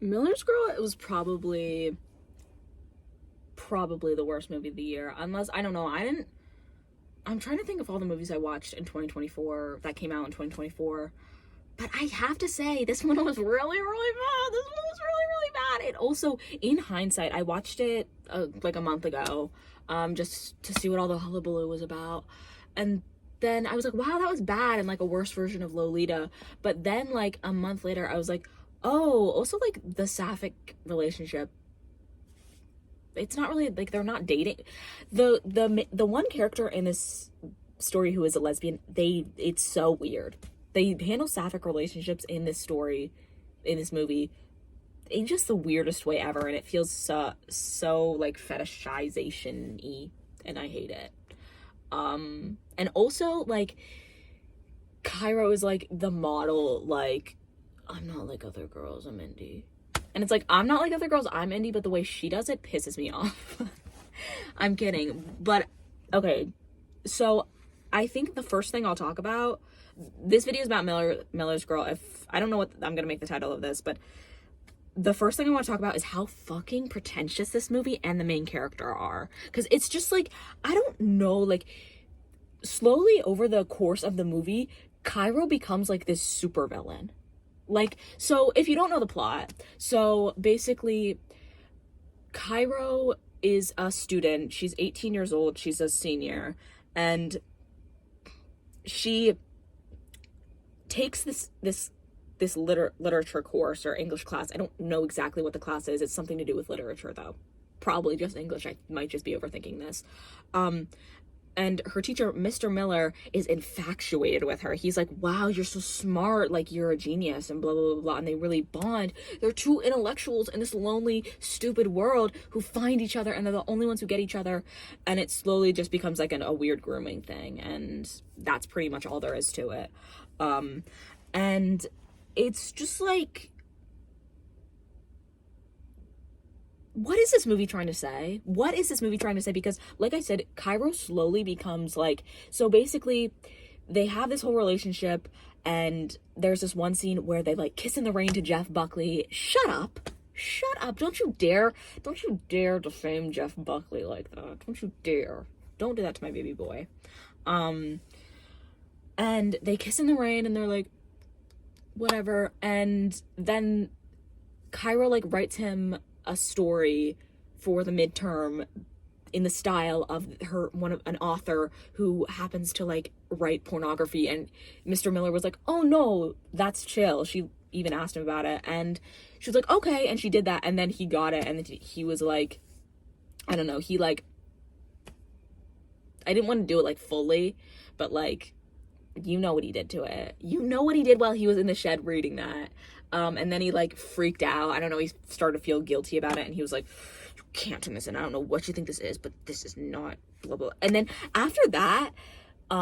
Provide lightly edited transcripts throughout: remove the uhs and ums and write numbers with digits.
Miller's Girl, it was probably the worst movie of the year. Unless, I don't know, I'm trying to think of all the movies I watched in 2024 that came out in 2024. But I have to say, this one was really, really bad. This one was really, really bad. It also, in hindsight, I watched it like a month ago, just to see what all the hullabaloo was about. And then I was like, wow, that was bad, and like a worse version of Lolita. But then like a month later, I was like, oh, also like the sapphic relationship. It's not really like they're not dating. The one character in this story who is a lesbian, it's so weird. They handle sapphic relationships in this story, in this movie, in just the weirdest way ever, and it feels so like fetishization-y, and I hate it. And also like Cairo is like the model, like, I'm not like other girls, I'm indie. And it's like, I'm not like other girls, I'm indie, but the way she does it pisses me off. I'm kidding. But, okay. So, I think the first thing I'll talk about, this video is about Miller's Girl. I don't know what I'm gonna make the title of this, but the first thing I want to talk about is how fucking pretentious this movie and the main character are. Because it's just like, I don't know, like, slowly over the course of the movie, Cairo becomes like this super villain. Like, so if you don't know the plot, so basically Cairo is a student. She's 18 years old. She's a senior, and she takes this literature course or English class. I don't know exactly what the class is. It's something to do with literature, though. Probably just English. I might just be overthinking this. And her teacher, Mr. Miller, is infatuated with her. He's like, wow, you're so smart, like, you're a genius, and blah, blah, blah, blah. And they really bond. They're two intellectuals in this lonely, stupid world who find each other, and they're the only ones who get each other. And it slowly just becomes, like, a weird grooming thing. And that's pretty much all there is to it. And it's just, like, what is this movie trying to say? What is this movie trying to say? Because, like I said, Cairo slowly becomes, like, so basically, they have this whole relationship, and there's this one scene where they, like, kiss in the rain to Jeff Buckley. Shut up. Don't you dare defame Jeff Buckley like that. Don't you dare. Don't do that to my baby boy. And they kiss in the rain, and they're like, whatever. And then Cairo, like, writes him a story for the midterm in the style of an author who happens to, like, write pornography. And Mr. Miller was like, oh no, that's chill. She even asked him about it, and she was like, okay, and she did that, and then he got it, and then he was like, I don't know, he, like, I didn't want to do it, like, fully, but, like, you know what he did to it. You know what he did while he was in the shed reading that. And then he, like, freaked out. I don't know, he started to feel guilty about it, and he was like, you can't turn this in. I don't know what you think this is, but this is not blah, blah. And then after that,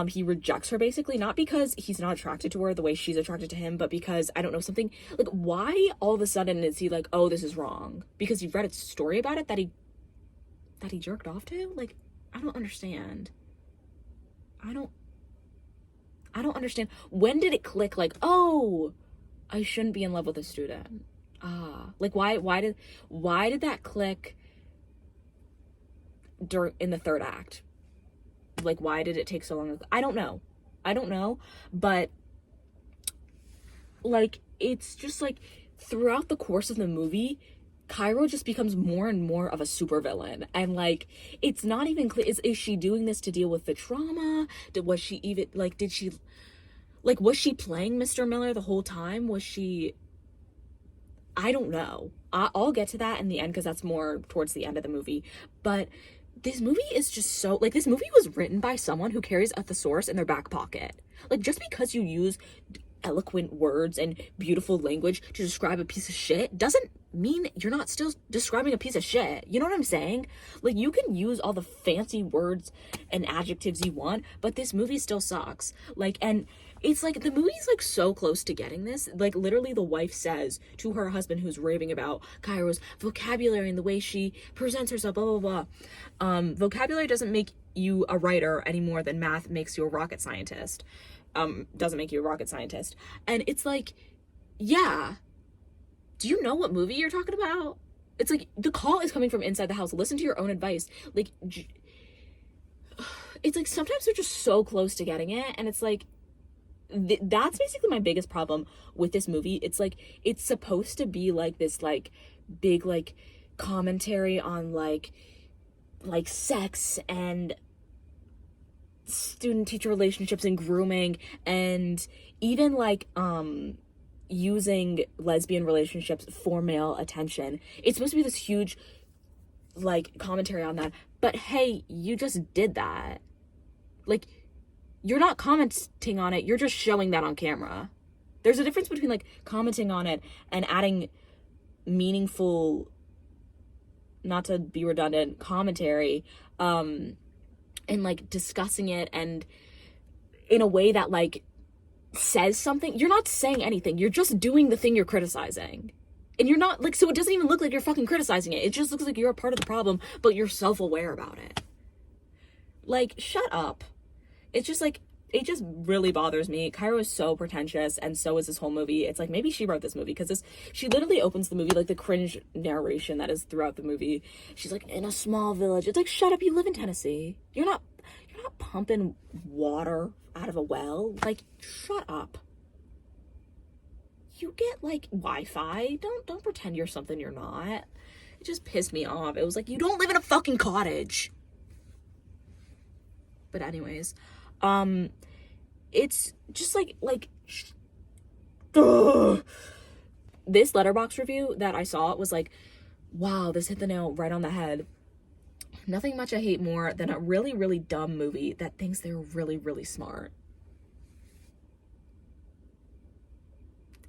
he rejects her, basically, not because he's not attracted to her the way she's attracted to him, but because, I don't know, something, like, why all of a sudden is he like, oh, this is wrong? Because you've read a story about it that he jerked off to? Like, I don't understand. I don't understand. When did it click, like, oh, I shouldn't be in love with a student? Like, why did that click in the third act? Like, why did it take so long? I don't know, but, like, it's just, like, throughout the course of the movie, Cairo just becomes more and more of a supervillain, and, like, it's not even clear, is she doing this to deal with the trauma? Was she even, like, was she playing Mr. Miller the whole time? I don't know. I'll get to that in the end, because that's more towards the end of the movie. But this movie is just so, like, this movie was written by someone who carries a thesaurus in their back pocket. Like, just because you use eloquent words and beautiful language to describe a piece of shit doesn't mean you're not still describing a piece of shit. You know what I'm saying? Like, you can use all the fancy words and adjectives you want, but this movie still sucks. Like, and it's like, the movie's, like, so close to getting this. Like, literally the wife says to her husband, who's raving about Cairo's vocabulary and the way she presents herself, blah, blah, blah. Vocabulary doesn't make you a writer any more than math makes you a rocket scientist. Doesn't make you a rocket scientist. And it's like, yeah, do you know what movie you're talking about? It's like, the call is coming from inside the house. Listen to your own advice. Like, it's like, sometimes they're just so close to getting it, and it's like, that's basically my biggest problem with this movie. It's like, it's supposed to be like this, like, big, like, commentary on, like sex and student-teacher relationships and grooming, and even, like, using lesbian relationships for male attention. It's supposed to be this huge, like, commentary on that. But hey, you just did that. Like, you're not commenting on it, you're just showing that on camera. There's a difference between, like, commenting on it and adding meaningful, not to be redundant, commentary, and, like, discussing it and in a way that, like, says something. You're not saying anything, you're just doing the thing you're criticizing. And you're not, like, so it doesn't even look like you're fucking criticizing it. It just looks like you're a part of the problem, but you're self-aware about it. Like, shut up. It's just, like, it just really bothers me. Cairo is so pretentious, and so is this whole movie. It's like, maybe she wrote this movie, because she literally opens the movie, like, the cringe narration that is throughout the movie. She's like, in a small village. It's like, shut up, you live in Tennessee. You're not pumping water out of a well. Like, shut up. You get, like, Wi-Fi. Don't pretend you're something you're not. It just pissed me off. It was like, you don't live in a fucking cottage. But anyways, it's just like ugh. This Letterboxd review that I saw was like, wow, this hit the nail right on the head. Nothing much I hate more than a really, really dumb movie that thinks they're really, really smart.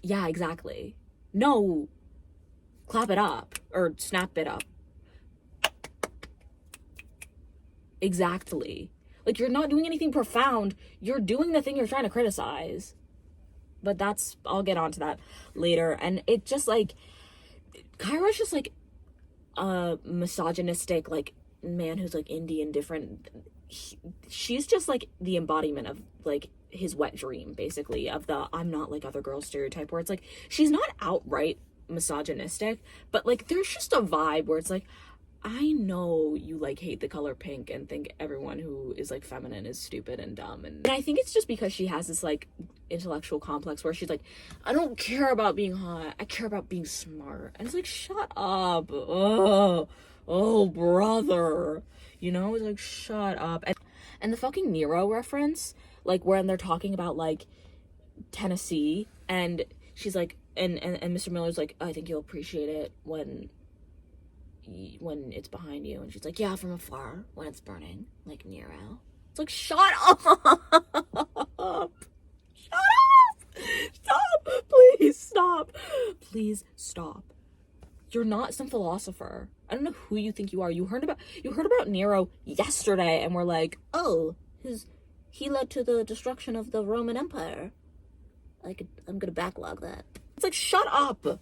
Yeah, exactly. No, clap it up or snap it up. Exactly. Like, you're not doing anything profound. You're doing the thing you're trying to criticize. But I'll get onto that later. And it just, like, Cairo's just, like, a misogynistic, like, man who's, like, indie and different. She's just, like, the embodiment of, like, his wet dream, basically, of the I'm not like other girls stereotype, where it's, like, she's not outright misogynistic, but, like, there's just a vibe where it's, like, I know you, like, hate the color pink and think everyone who is, like, feminine is stupid and dumb. And I think it's just because she has this, like, intellectual complex where she's like, I don't care about being hot. I care about being smart. And it's like, shut up. Oh, brother. You know? It's like, shut up. And the fucking Nero reference, like, when they're talking about, like, Tennessee, and she's like, and Mr. Miller's like, I think you'll appreciate it when it's behind you, and she's like, yeah, from afar when it's burning, like Nero. It's like, shut up. Shut up. Stop. Please stop. Please stop. You're not some philosopher. I don't know who you think you are. You heard about Nero yesterday and were like, oh, he led to the destruction of the Roman Empire. I'm gonna backlog that. It's like, shut up.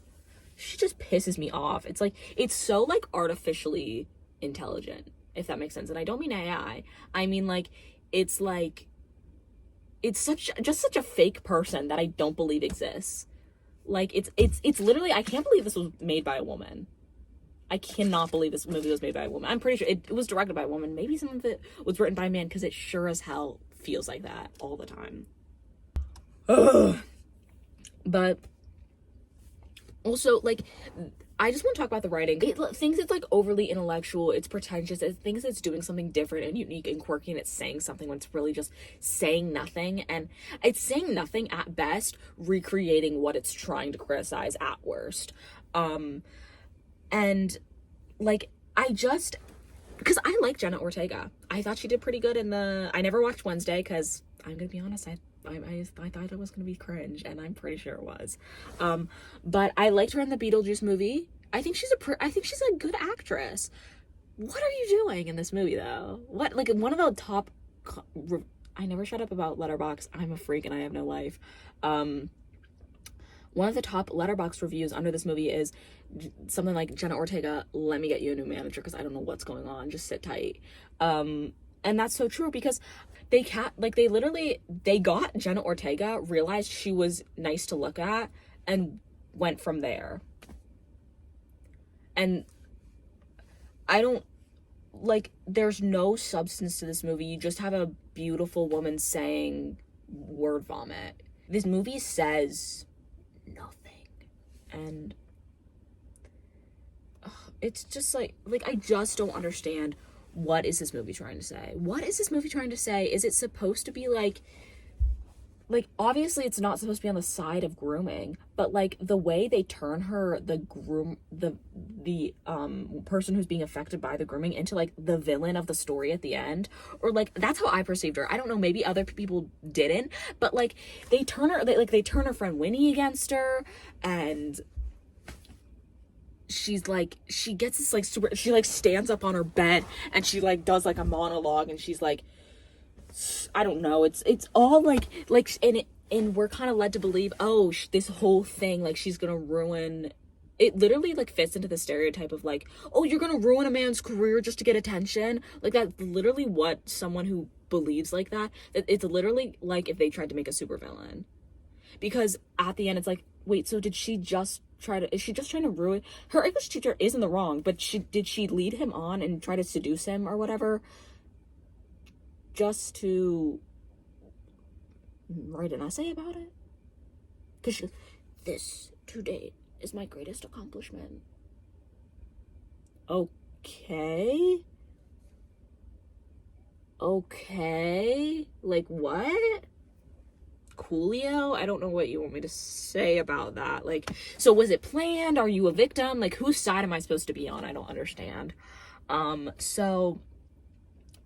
She just pisses me off. It's like, it's so, like, artificially intelligent, if that makes sense. And I don't mean AI. I mean, like, it's like, it's just such a fake person that I don't believe exists. Like, it's literally, I can't believe this was made by a woman. I cannot believe this movie was made by a woman. I'm pretty sure it was directed by a woman. Maybe some of it was written by a man, because it sure as hell feels like that all the time. Ugh. But also, like, I just want to talk about the writing. It thinks it's, like, overly intellectual, it's pretentious, it thinks it's doing something different and unique and quirky, and it's saying something when it's really just saying nothing. And it's saying nothing at best, recreating what it's trying to criticize at worst. And, like, because I like Jenna Ortega. I thought she did pretty good I never watched Wednesday, because I'm gonna be honest, I thought it was gonna be cringe, and I'm pretty sure it was. But I liked her in the Beetlejuice movie. I think she's a good actress. What are you doing in this movie, though? What, like, one of the top, I never shut up about Letterboxd. I'm a freak and I have no life. One of the top Letterboxd reviews under this movie is something like, Jenna Ortega, let me get you a new manager, because I don't know what's going on. Just sit tight. And that's so true, because they got Jenna Ortega, realized she was nice to look at, and went from there. And I don't, like, there's no substance to this movie. You just have a beautiful woman saying word vomit. This movie says nothing. And it's just like I just don't understand, what is this movie trying to say? What is this movie trying to say? Is it supposed to be like obviously it's not supposed to be on the side of grooming, but like the way they turn her, the person who's being affected by the grooming, into like the villain of the story at the end, or like that's how I perceived her. I don't know, maybe other people didn't, but like they turn her friend Winnie against her, and she's like, she gets this like super, she like stands up on her bed and she like does like a monologue, and she's like, I don't know, it's all like and we're kind of led to believe, oh, this whole thing, like she's gonna ruin it. Literally like fits into the stereotype of like, oh, you're gonna ruin a man's career just to get attention. Like that's literally what someone who believes like that, it's literally like if they tried to make a supervillain, because at the end it's like, wait, so is she just trying to ruin her English teacher? Is in the wrong, but did she lead him on and try to seduce him or whatever, just to write an essay about it? Because this to date is my greatest accomplishment. Okay, like what? Coolio? I don't know what you want me to say about that. Like, so was it planned? Are you a victim? Like, whose side am I supposed to be on? I don't understand. So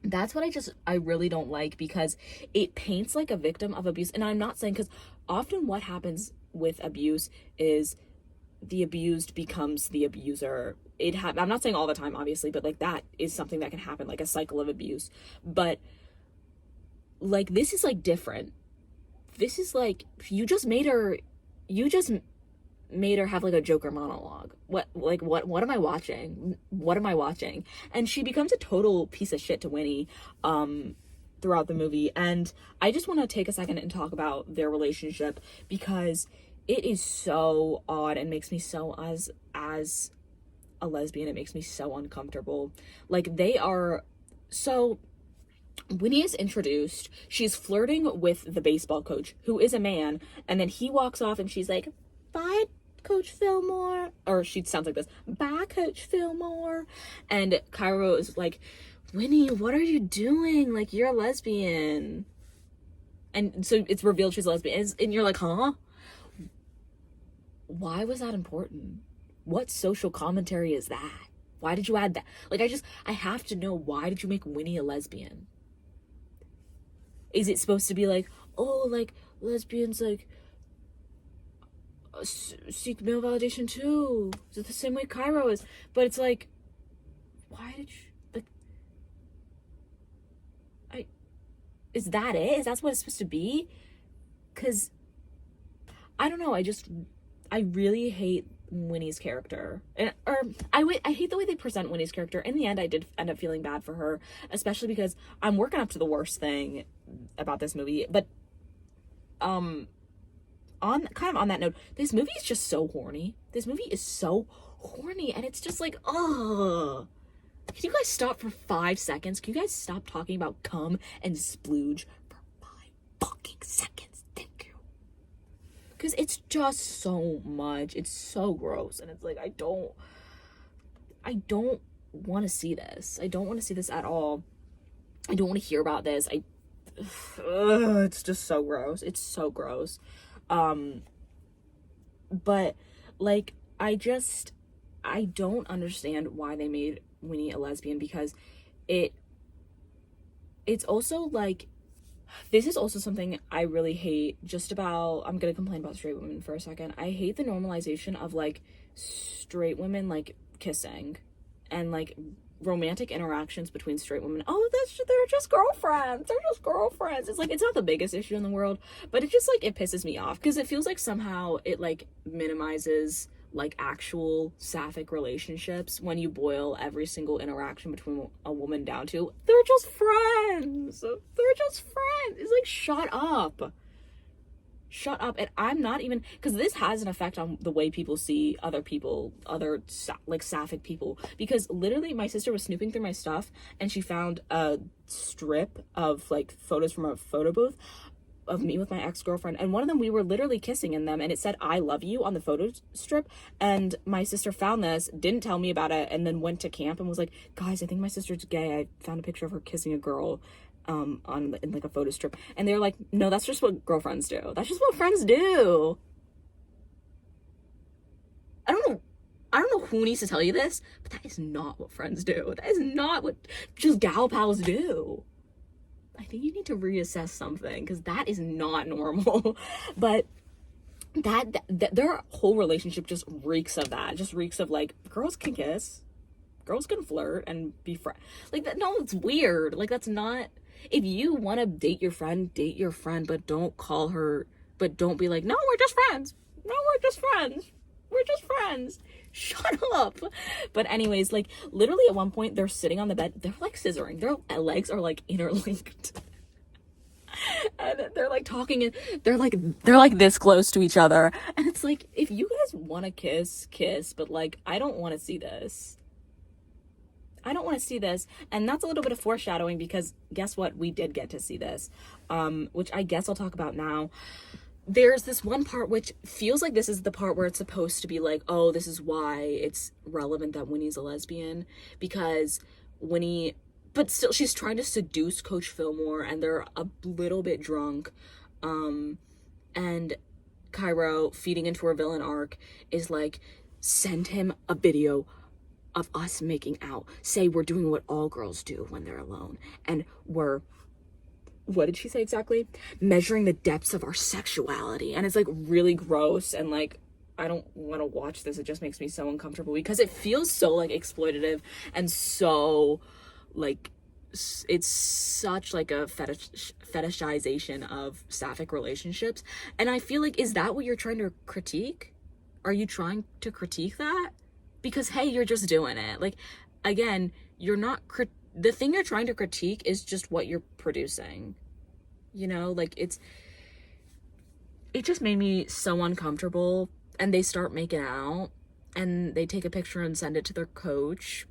that's what I really don't like, because it paints like a victim of abuse. And I'm not saying, because often what happens with abuse is the abused becomes the abuser. I'm not saying all the time, obviously, but like that is something that can happen, like a cycle of abuse. But like this is like different. This is like, you just made her have like a Joker monologue. What am I watching? What am I watching? And she becomes a total piece of shit to Winnie throughout the movie. And I just want to take a second and talk about their relationship, because it is so odd and makes me so, as a lesbian, it makes me so uncomfortable. Like they are so, Winnie is introduced, she's flirting with the baseball coach, who is a man, and then he walks off and she's like, bye, Coach Fillmore, or she sounds like this, bye, Coach Fillmore. And Cairo is like, Winnie, what are you doing? Like, you're a lesbian. And so it's revealed she's a lesbian, and you're like, huh? Why was that important? What social commentary is that? Why did you add that? Like, I have to know, why did you make Winnie a lesbian? Is it supposed to be like, oh, like, lesbians, like, seek male validation too? Is it the same way Cairo is? But it's like, why did you, like, is that it? Is that what it's supposed to be? Because, I don't know, I really hate Winnie's character, I hate the way they present Winnie's character. In the end, I did end up feeling bad for her, especially because I'm working up to the worst thing about this movie. But on that note, this movie is just so horny. This movie is so horny, and it's just like, ugh. Can you guys stop for 5 seconds? Can you guys stop talking about cum and splooge for 5 fucking seconds? Thank you. Because it's just so much. It's so gross. And it's like, I don't want to see this. I don't want to see this at all. I don't want to hear about this. It's just so gross. It's so gross. But like, I don't understand why they made Winnie a lesbian, because it's also like, this is also something I really hate I'm gonna complain about straight women for a second. I hate the normalization of like straight women like kissing and like romantic interactions between straight women. Oh, they're just girlfriends. They're just girlfriends. It's like, it's not the biggest issue in the world, but it just like, it pisses me off, because it feels like somehow it like minimizes like actual sapphic relationships when you boil every single interaction between a woman down to, they're just friends. They're just friends. It's like, shut up. Shut up. And I'm not even, because this has an effect on the way people see other people, like sapphic people, because literally my sister was snooping through my stuff and she found a strip of like photos from a photo booth of me with my ex-girlfriend, and one of them we were literally kissing in them, and it said "I love you" on the photo strip. And my sister found this, didn't tell me about it, and then went to camp and was like, guys, I think my sister's gay, I found a picture of her kissing a girl in like a photo strip. And they're like, no, that's just what girlfriends do, that's just what friends do. I don't know who needs to tell you this, but that is not what friends do. That is not what just gal pals do. I think you need to reassess something, because that is not normal. But that their whole relationship just reeks of that. Just reeks of like, girls can kiss, girls can flirt and be friends. Like that, no, it's weird. Like that's not. If you want to date your friend, but don't call her. But don't be like, no, we're just friends. No, we're just friends. We're just friends. Shut up. But anyways, like literally at one point they're sitting on the bed, they're like scissoring, their legs are like interlinked. And they're like talking, and they're like this close to each other. And it's like, if you guys want to kiss, but like I don't want to see this. And that's a little bit of foreshadowing, because guess what, we did get to see this, which I guess I'll talk about now. There's this one part which feels like this is the part where it's supposed to be like, oh, this is why it's relevant that Winnie's a lesbian, because Winnie, but still she's trying to seduce Coach Fillmore, and they're a little bit drunk, and Cairo, feeding into her villain arc, is like, send him a video of us making out, say we're doing what all girls do when they're alone, and we're, what did she say exactly? Measuring the depths of our sexuality. And it's like really gross, and like I don't want to watch this. It just makes me so uncomfortable, because it feels so like exploitative, and so like it's such like a fetishization of sapphic relationships. And I feel like, is that what you're trying to critique? Are you trying to critique that? Because hey, you're just doing it. Like, again, you're not the thing you're trying to critique is just what you're producing, you know? Like it just made me so uncomfortable. And they start making out, and they take a picture and send it to their coach,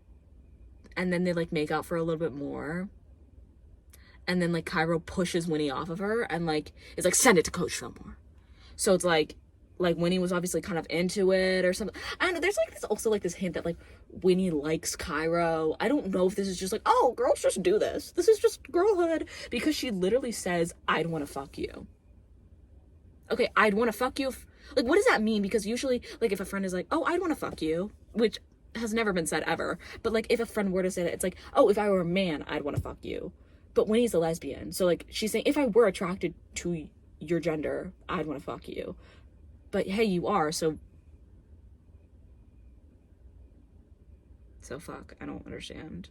and then they like make out for a little bit more, and then like Cairo pushes Winnie off of her and like is like, send it to Coach Fillmore. So it's like Winnie was obviously kind of into it or something. I don't know, there's like this also like this hint that like Winnie likes Cairo. I don't know if this is just like, oh, girls just do this, this is just girlhood, because she literally says, I'd want to fuck you. Okay, I'd want to fuck you. Like, what does that mean? Because usually, like, if a friend is like, oh, I'd want to fuck you, which has never been said ever, but like if a friend were to say that, it's like, oh, if I were a man, I'd want to fuck you. But Winnie's a lesbian, so like she's saying, if I were attracted to your gender, I'd want to fuck you. But hey, you are, so fuck. I don't understand.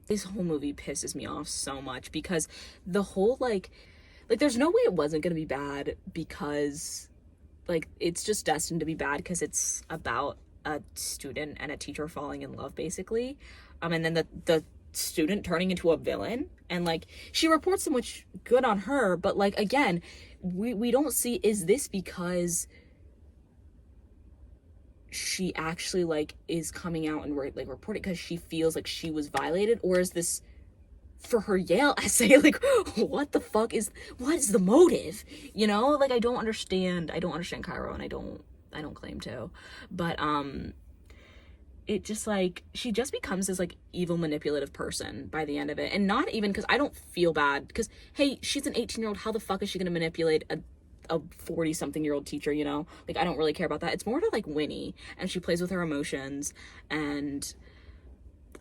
This whole movie pisses me off so much, because the whole like there's no way it wasn't gonna be bad, because like it's just destined to be bad, because it's about a student and a teacher falling in love, basically, and then the student turning into a villain, and like she reports so much good on her, but like again, we don't see, is this because she actually like is coming out and like reporting because she feels like she was violated, or is this for her Yale essay? Like, what is the motive, you know? Like, I don't understand Cairo, and I don't claim to, but it just like, she just becomes this like evil manipulative person by the end of it. And not even because I don't feel bad, because hey, she's an 18-year-old, how the fuck is she gonna manipulate a 40-something-year-old teacher, you know? Like, I don't really care about that. It's more to like Winnie, and she plays with her emotions, and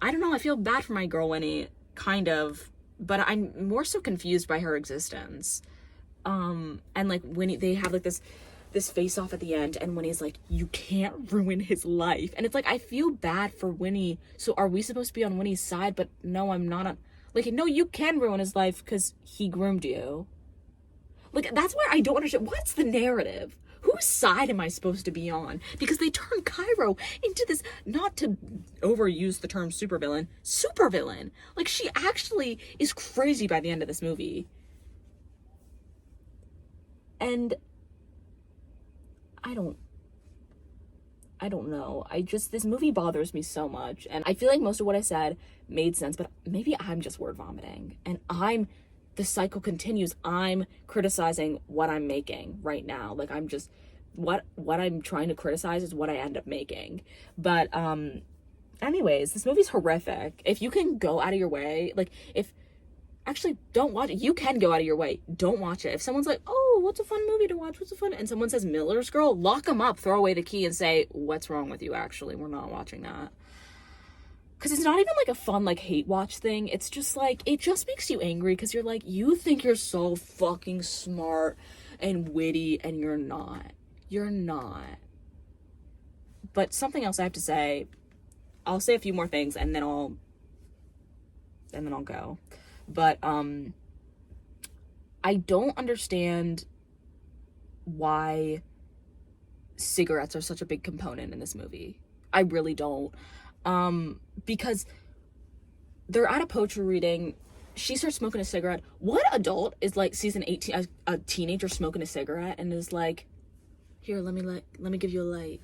I don't know, I feel bad for my girl Winnie, kind of, but I'm more so confused by her existence. And like Winnie, they have like this face off at the end, and Winnie's like, you can't ruin his life, and it's like, I feel bad for Winnie. So are we supposed to be on Winnie's side? But no, I'm not like, no, you can ruin his life because he groomed you. Like, that's where I don't understand. What's the narrative? Whose side am I supposed to be on? Because they turn Cairo into this, not to overuse the term supervillain. Like, she actually is crazy by the end of this movie. And I don't know. This movie bothers me so much. And I feel like most of what I said made sense, but maybe I'm just word vomiting. And the cycle continues. I'm criticizing what I'm making right now. Like, I'm just, what I'm trying to criticize is what I end up making. But, anyways, this movie's horrific. If you can go out of your way, like, actually, don't watch it. You can go out of your way. Don't watch it. If someone's like, oh, what's a fun movie to watch? And someone says Miller's Girl, lock them up, throw away the key and say, what's wrong with you, actually? We're not watching that. Because it's not even like a fun, like, hate watch thing. It's just like, it just makes you angry because you're like, you think you're so fucking smart and witty and you're not. You're not. But something else I have to say, I'll say a few more things and then I'll go. But I don't understand why cigarettes are such a big component in this movie. I really don't. Because they're at a poetry reading. She starts smoking a cigarette. What adult is like, sees a teenager smoking a cigarette and is like, here, let me give you a light.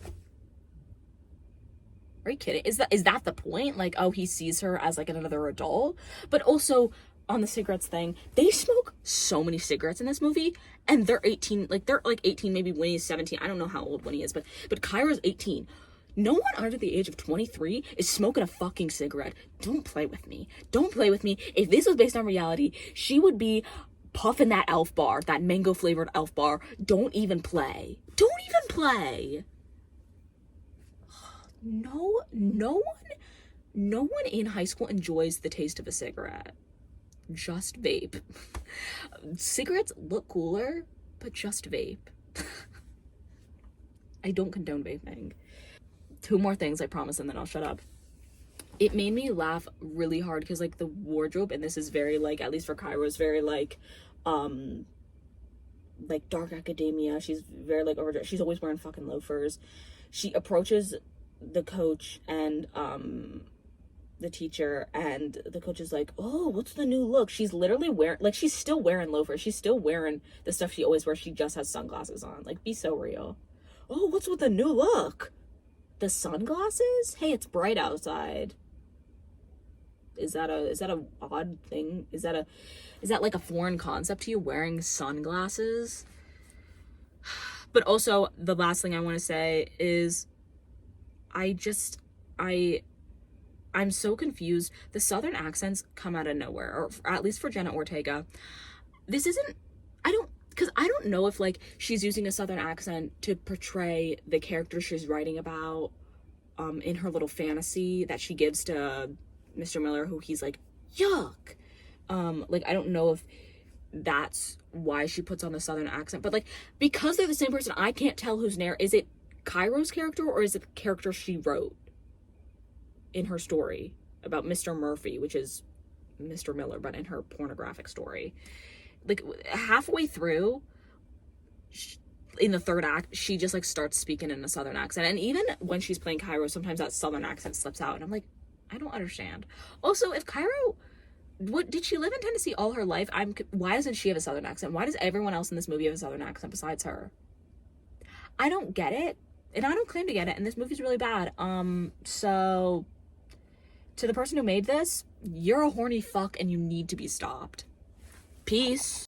Are you kidding? Is that the point? Like, oh, he sees her as like another adult? But also, on the cigarettes thing, they smoke so many cigarettes in this movie, and they're 18, like, they're like 18, maybe Winnie is 17, I don't know how old Winnie is, but Cairo's 18. No one under the age of 23 is smoking a fucking cigarette. Don't play with me. If this was based on reality, she would be puffing that Elf bar, that mango flavored Elf bar. Don't even play. No one in high school enjoys the taste of a cigarette. Just vape. Cigarettes look cooler, but just vape. I don't condone vaping. 2 more things, I promise, and then I'll shut up. It made me laugh really hard because, like, the wardrobe, and this is very, like, at least for Cairo, is very, like dark academia. She's very, like, overdressed. She's always wearing fucking loafers. She approaches the coach and the teacher, and the coach is like, oh, what's the new look? She's literally wearing, like, she's still wearing loafers. She's still wearing the stuff she always wears. She just has sunglasses on. Like, be so real. Oh, what's with the new look? The sunglasses? Hey, it's bright outside. Is that a odd thing? Is that like a foreign concept to you, wearing sunglasses? But also, the last thing I want to say is I'm so confused. The Southern accents come out of nowhere, or at least for Jenna Ortega. I don't know if, like, she's using a Southern accent to portray the character she's writing about in her little fantasy that she gives to Mr. Miller, who he's like, yuck. Like, I don't know if that's why she puts on the Southern accent, but, like, because they're the same person, I can't tell who's is it Cairo's character or is it the character she wrote in her story about Mr. Murphy, which is Mr. Miller, but in her pornographic story. Like, halfway through, in the 3rd act, she just, like, starts speaking in a Southern accent. And even when she's playing Cairo, sometimes that Southern accent slips out. And I'm like, I don't understand. Also, if Cairo, did she live in Tennessee all her life? Why doesn't she have a Southern accent? Why does everyone else in this movie have a Southern accent besides her? I don't get it. And I don't claim to get it. And this movie's really bad. So, to the person who made this, you're a horny fuck and you need to be stopped. Peace.